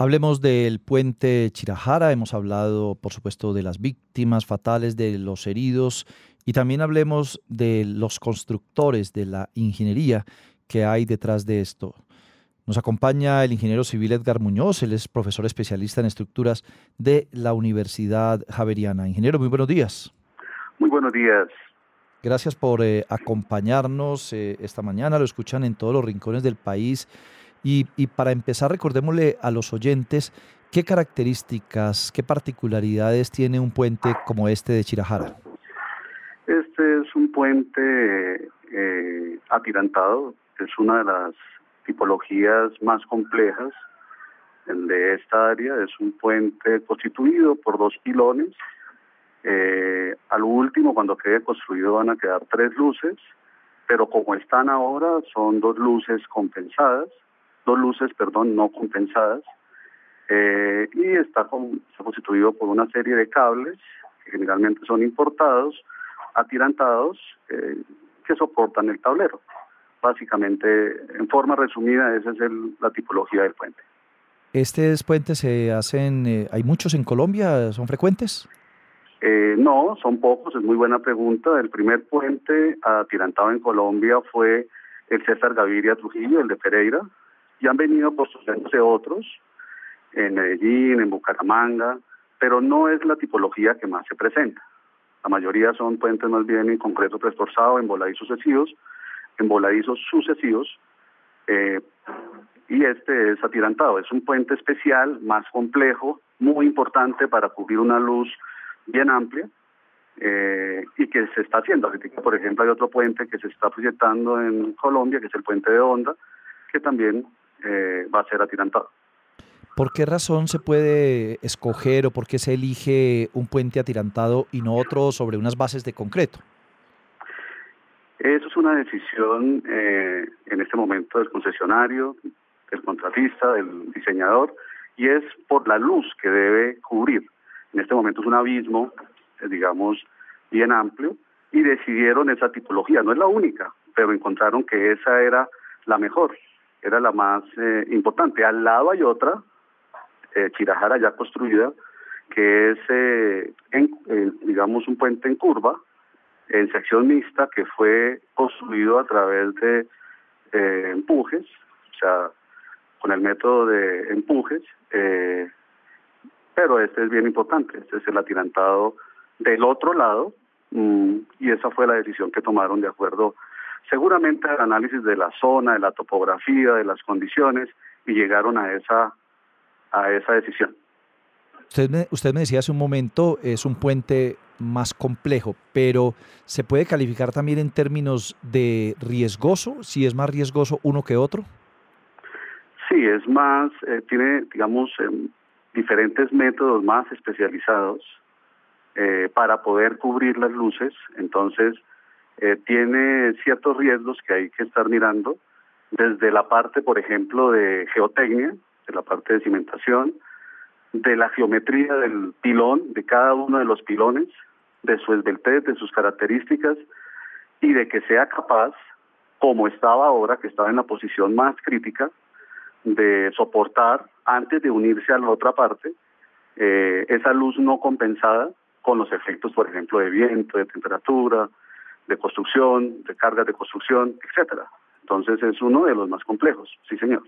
Hablemos del puente Chirajara, hemos hablado, por supuesto, de las víctimas fatales, de los heridos, y también hablemos de los constructores, de la ingeniería que hay detrás de esto. Nos acompaña el ingeniero civil Edgar Muñoz, él es profesor especialista en estructuras de la Universidad Javeriana. Ingeniero, muy buenos días. Muy buenos días. Gracias por acompañarnos esta mañana, lo escuchan en todos los rincones del país. Y para empezar, recordémosle a los oyentes qué características, qué particularidades tiene un puente como este de Chirajara. Este es un puente atirantado, es una de las tipologías más complejas de esta área. Es un puente constituido por dos pilones. Al último, cuando quede construido, van a quedar tres luces, pero como están ahora, son dos luces compensadas, no compensadas, y está constituido por una serie de cables que generalmente son importados, atirantados, que soportan el tablero. Básicamente, en forma resumida, esa es la tipología del puente. ¿Estos puentes se hacen, hay muchos en Colombia, son frecuentes? No, son pocos, es muy buena pregunta. El primer puente atirantado en Colombia fue el César Gaviria Trujillo, el de Pereira, y han venido construyéndose otros en Medellín, en Bucaramanga, pero no es la tipología que más se presenta. La mayoría son puentes más bien en concreto reforzado, en voladizos sucesivos, y este es atirantado. Es un puente especial, más complejo, muy importante para cubrir una luz bien amplia, y que se está haciendo. Ahorita, por ejemplo, hay otro puente que se está proyectando en Colombia, que es el puente de Honda, que también va a ser atirantado. ¿Por qué razón se puede escoger o por qué se elige un puente atirantado y no otro sobre unas bases de concreto? Eso es una decisión en este momento del concesionario, del contratista, del diseñador, y es por la luz que debe cubrir. En este momento es un abismo, digamos, bien amplio, y decidieron esa tipología. No es la única, pero encontraron que esa era la mejor, era la más importante. Al lado hay otra, Chirajara ya construida, que es, digamos, un puente en curva, en sección mixta, que fue construido a través de empujes, o sea, con el método de empujes, pero este es bien importante, este es el atirantado del otro lado, y esa fue la decisión que tomaron de acuerdo seguramente al análisis de la zona, de la topografía, de las condiciones, y llegaron a esa decisión. Usted me decía hace un momento, es un puente más complejo, pero ¿se puede calificar también en términos de riesgoso? Si es más riesgoso uno que otro. Sí, es más, tiene, digamos, diferentes métodos más especializados para poder cubrir las luces. Entonces, tiene ciertos riesgos que hay que estar mirando, desde la parte, por ejemplo, de geotecnia, de la parte de cimentación, de la geometría del pilón, de cada uno de los pilones, de su esbeltez, de sus características, y de que sea capaz, como estaba ahora, que estaba en la posición más crítica, de soportar, antes de unirse a la otra parte, esa luz no compensada con los efectos, por ejemplo, de viento, de temperatura, de construcción, de cargas de construcción, etcétera. Entonces es uno de los más complejos, sí señor.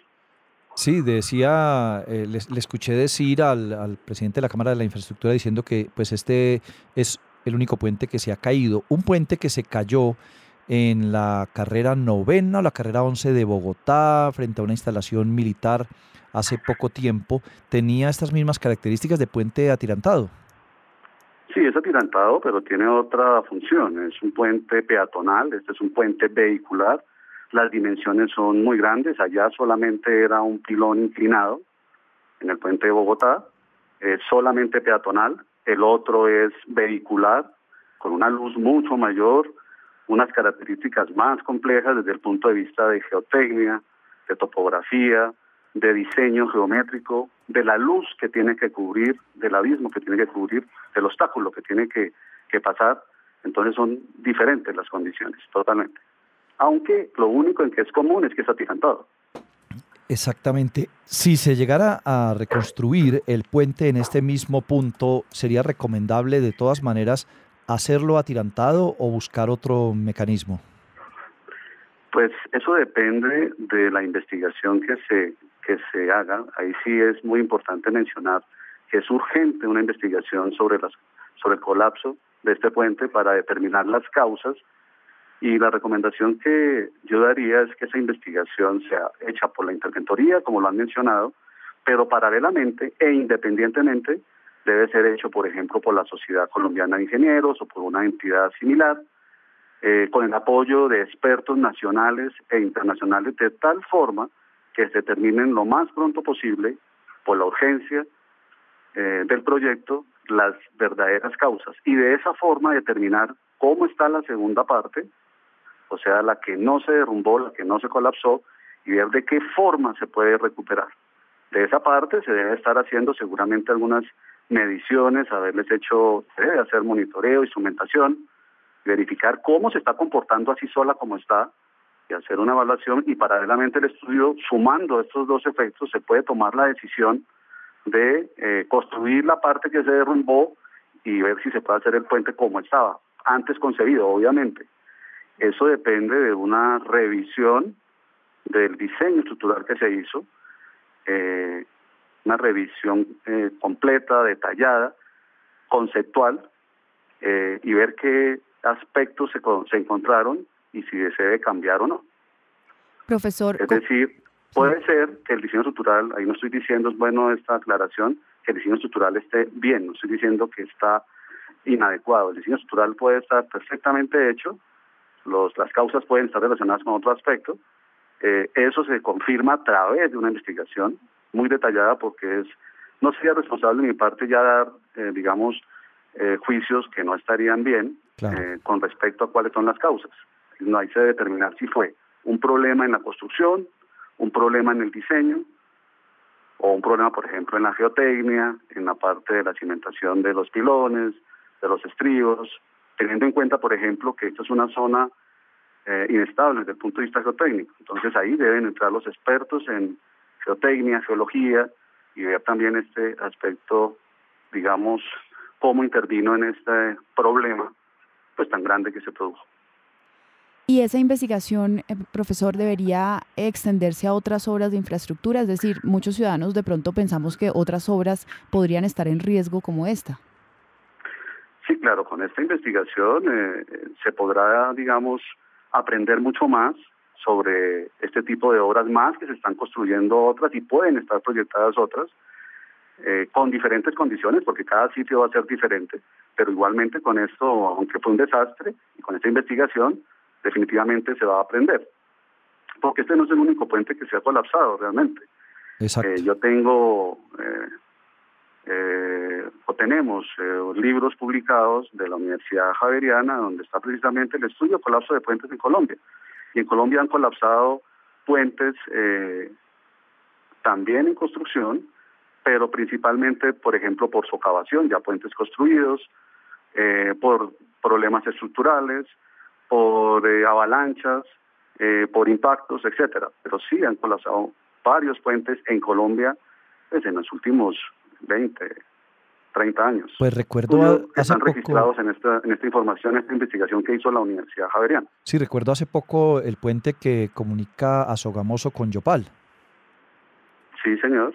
Sí, decía, le escuché decir al presidente de la Cámara de la Infraestructura diciendo que pues este es el único puente que se ha caído, un puente que se cayó en la carrera 9ª o la carrera 11 de Bogotá frente a una instalación militar hace poco tiempo, tenía estas mismas características de puente atirantado. Sí, es atirantado, pero tiene otra función. Es un puente peatonal, este es un puente vehicular. Las dimensiones son muy grandes. Allá solamente era un pilón inclinado en el puente de Bogotá, es solamente peatonal. El otro es vehicular, con una luz mucho mayor, unas características más complejas desde el punto de vista de geotecnia, de topografía, de diseño geométrico, de la luz que tiene que cubrir, del abismo que tiene que cubrir, del obstáculo que tiene que pasar. Entonces son diferentes las condiciones, totalmente. Aunque lo único en que es común es que es atirantado. Exactamente. Si se llegara a reconstruir el puente en este mismo punto, ¿sería recomendable de todas maneras hacerlo atirantado o buscar otro mecanismo? Pues eso depende de la investigación que se haga. Ahí sí es muy importante mencionar que es urgente una investigación sobre el colapso de este puente para determinar las causas, y la recomendación que yo daría es que esa investigación sea hecha por la Interventoría, como lo han mencionado, pero paralelamente e independientemente debe ser hecho, por ejemplo, por la Sociedad Colombiana de Ingenieros o por una entidad similar, con el apoyo de expertos nacionales e internacionales, de tal forma que se determinen lo más pronto posible, por la urgencia del proyecto, las verdaderas causas, y de esa forma determinar cómo está la segunda parte, o sea, la que no se derrumbó, la que no se colapsó, y ver de qué forma se puede recuperar. De esa parte se debe estar haciendo seguramente algunas mediciones, se debe hacer monitoreo, instrumentación, verificar cómo se está comportando así sola como está, y hacer una evaluación, y paralelamente el estudio, sumando estos dos efectos, se puede tomar la decisión de construir la parte que se derrumbó y ver si se puede hacer el puente como estaba, antes concebido, obviamente. Eso depende de una revisión del diseño estructural que se hizo, una revisión completa, detallada, conceptual, y ver qué aspectos se encontraron y si se debe cambiar o no. Profesor, Es decir, puede ser que el diseño estructural, ahí no estoy diciendo, es bueno esta aclaración, que el diseño estructural esté bien, no estoy diciendo que está inadecuado. El diseño estructural puede estar perfectamente hecho, las causas pueden estar relacionadas con otro aspecto. Eso se confirma a través de una investigación muy detallada, porque no sería responsable de mi parte ya dar, juicios que no estarían bien. Claro. Con respecto a cuáles son las causas. No hay que determinar si fue un problema en la construcción, un problema en el diseño, o un problema, por ejemplo, en la geotecnia, en la parte de la cimentación de los pilones, de los estribos, teniendo en cuenta, por ejemplo, que esta es una zona inestable desde el punto de vista geotécnico. Entonces ahí deben entrar los expertos en geotecnia, geología, y ver también este aspecto, digamos, cómo intervino en este problema pues tan grande que se produjo. ¿Y esa investigación, profesor, debería extenderse a otras obras de infraestructura? Es decir, muchos ciudadanos de pronto pensamos que otras obras podrían estar en riesgo como esta. Sí, claro, con esta investigación se podrá, aprender mucho más sobre este tipo de obras más, que se están construyendo otras y pueden estar proyectadas otras, con diferentes condiciones, porque cada sitio va a ser diferente, pero igualmente con esto, aunque fue un desastre, y con esta investigación definitivamente se va a aprender, porque este no es el único puente que se ha colapsado realmente. Exacto. Yo tengo tenemos libros publicados de la Universidad Javeriana, donde está precisamente el estudio de colapso de puentes en Colombia, y en Colombia han colapsado puentes también en construcción, pero principalmente, por ejemplo, por socavación, ya puentes construidos, por problemas estructurales, por avalanchas, por impactos, etcétera. Pero sí han colapsado varios puentes en Colombia desde en los últimos 20, 30 años. Pues recuerdo están registrados en esta información, esta investigación que hizo la Universidad Javeriana. Sí, recuerdo hace poco el puente que comunica a Sogamoso con Yopal. Sí, señor.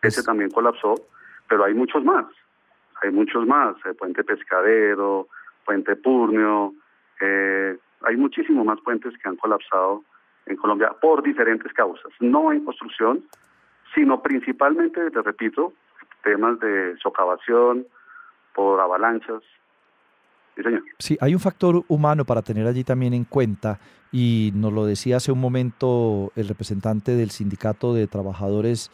Ese también colapsó, pero hay muchos más. Puente Pescadero, Puente Purnio, hay muchísimos más puentes que han colapsado en Colombia por diferentes causas, no en construcción, sino principalmente, te repito, temas de socavación, por avalanchas. Sí, señor. Sí, hay un factor humano para tener allí también en cuenta, y nos lo decía hace un momento el representante del Sindicato de Trabajadores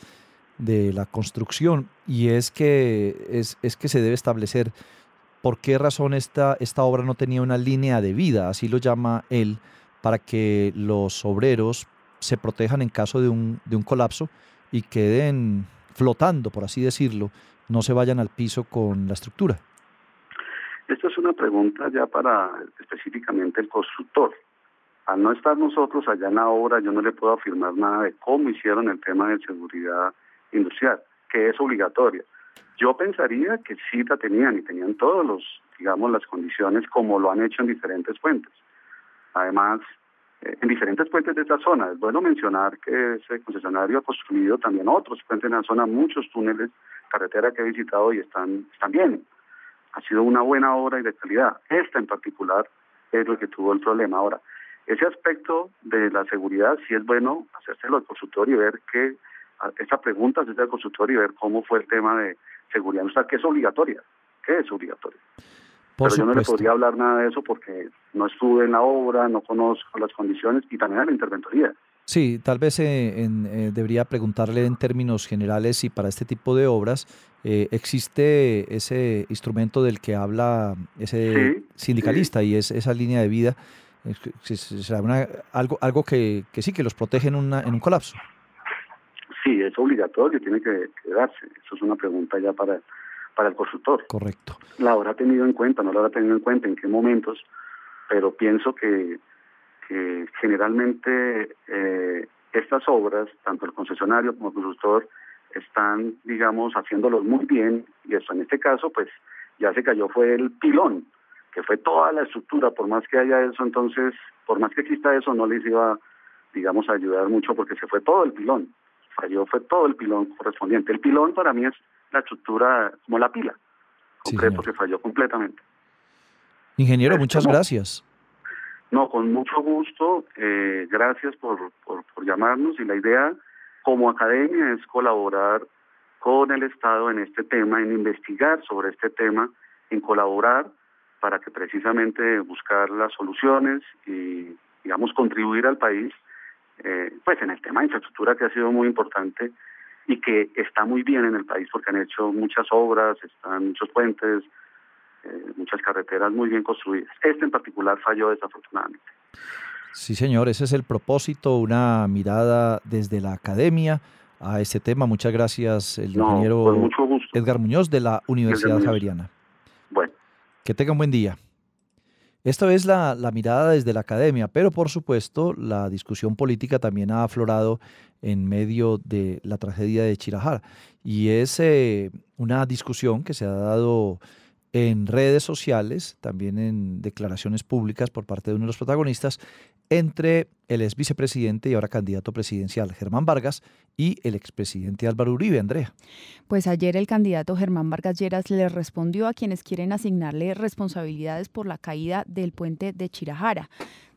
de la Construcción, y es que se debe establecer por qué razón esta obra no tenía una línea de vida, así lo llama él, para que los obreros se protejan en caso de un colapso y queden flotando, por así decirlo, no se vayan al piso con la estructura. Esto es una pregunta ya para específicamente el constructor. Al no estar nosotros allá en la obra, yo no le puedo afirmar nada de cómo hicieron el tema de seguridad industrial, que es obligatoria. Yo pensaría que sí la tenían y tenían todos las condiciones como lo han hecho en diferentes puentes. Además, en diferentes puentes de esta zona. Es bueno mencionar que ese concesionario ha construido también otros puentes en la zona, muchos túneles, carretera que he visitado y están bien. Ha sido una buena obra y de calidad. Esta en particular es lo que tuvo el problema. Ahora, ese aspecto de la seguridad sí es bueno hacérselo al consultor y ver esa pregunta hacerse al consultor y ver cómo fue el tema de seguridad industrial, que es obligatoria. ¿Qué es obligatoria? Pero yo no le podría hablar nada de eso porque no estuve en la obra, no conozco las condiciones y también a la interventoría. Sí, tal vez debería preguntarle en términos generales si para este tipo de obras existe ese instrumento del que habla ese sindicalista y es esa línea de vida. ¿Será algo que sí, que los protege en un colapso? Sí, es obligatorio, tiene que darse. Eso es una pregunta ya para el consultor. Correcto. La habrá tenido en cuenta, no la habrá tenido en cuenta, en qué momentos, pero pienso que generalmente estas obras, tanto el concesionario como el consultor, están, digamos, haciéndolos muy bien, y eso en este caso, pues, ya se cayó fue el pilón, que fue toda la estructura. Por más que haya eso, entonces, por más que exista eso, no les iba, digamos, a ayudar mucho porque se fue todo el pilón. Fue todo el pilón correspondiente. El pilón para mí es la estructura como la pila, concreto, que falló completamente. Ingeniero, muchas gracias. No, con mucho gusto. Gracias por llamarnos, y la idea como academia es colaborar con el Estado en este tema, en investigar sobre este tema, en colaborar para que precisamente buscar las soluciones y, digamos, contribuir al país pues en el tema de infraestructura, que ha sido muy importante y que está muy bien en el país porque han hecho muchas obras, están muchos puentes, muchas carreteras muy bien construidas. Este en particular falló desafortunadamente. Sí, señor, ese es el propósito, una mirada desde la academia a este tema. Muchas gracias, el ingeniero Edgar Muñoz de la Universidad Javeriana. Bueno. Que tenga un buen día. Esta es la mirada desde la academia, pero por supuesto la discusión política también ha aflorado en medio de la tragedia de Chirajara, y es una discusión que se ha dado en redes sociales, también en declaraciones públicas por parte de uno de los protagonistas, entre el ex vicepresidente y ahora candidato presidencial Germán Vargas y el expresidente Álvaro Uribe. Andrea. Pues ayer el candidato Germán Vargas Lleras le respondió a quienes quieren asignarle responsabilidades por la caída del puente de Chirajara.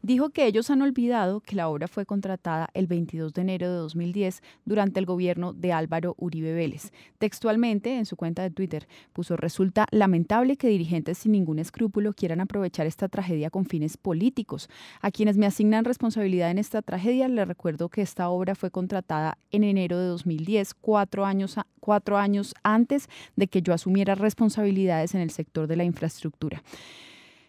Dijo que ellos han olvidado que la obra fue contratada el 22 de enero de 2010 durante el gobierno de Álvaro Uribe Vélez. Textualmente, en su cuenta de Twitter, puso: resulta lamentable que dirigentes sin ningún escrúpulo quieran aprovechar esta tragedia con fines políticos. A quienes me asignan responsabilidad en esta tragedia, les recuerdo que esta obra fue contratada en enero de 2010, 4 años antes de que yo asumiera responsabilidades en el sector de la infraestructura.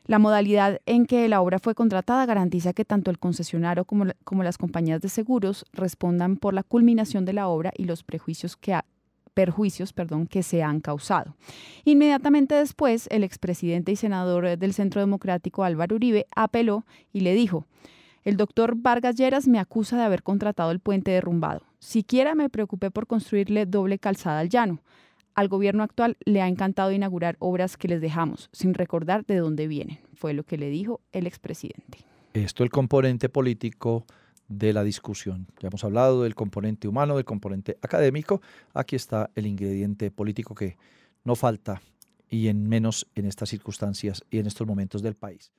La modalidad en que la obra fue contratada garantiza que tanto el concesionario como las compañías de seguros respondan por la culminación de la obra y los perjuicios que se han causado. Inmediatamente después, el expresidente y senador del Centro Democrático, Álvaro Uribe, apeló y le dijo: el doctor Vargas Lleras me acusa de haber contratado el puente derrumbado. Siquiera me preocupé por construirle doble calzada al llano. Al gobierno actual le ha encantado inaugurar obras que les dejamos, sin recordar de dónde vienen. Fue lo que le dijo el expresidente. Esto es el componente político de la discusión. Ya hemos hablado del componente humano, del componente académico. Aquí está el ingrediente político que no falta, y en menos en estas circunstancias y en estos momentos del país.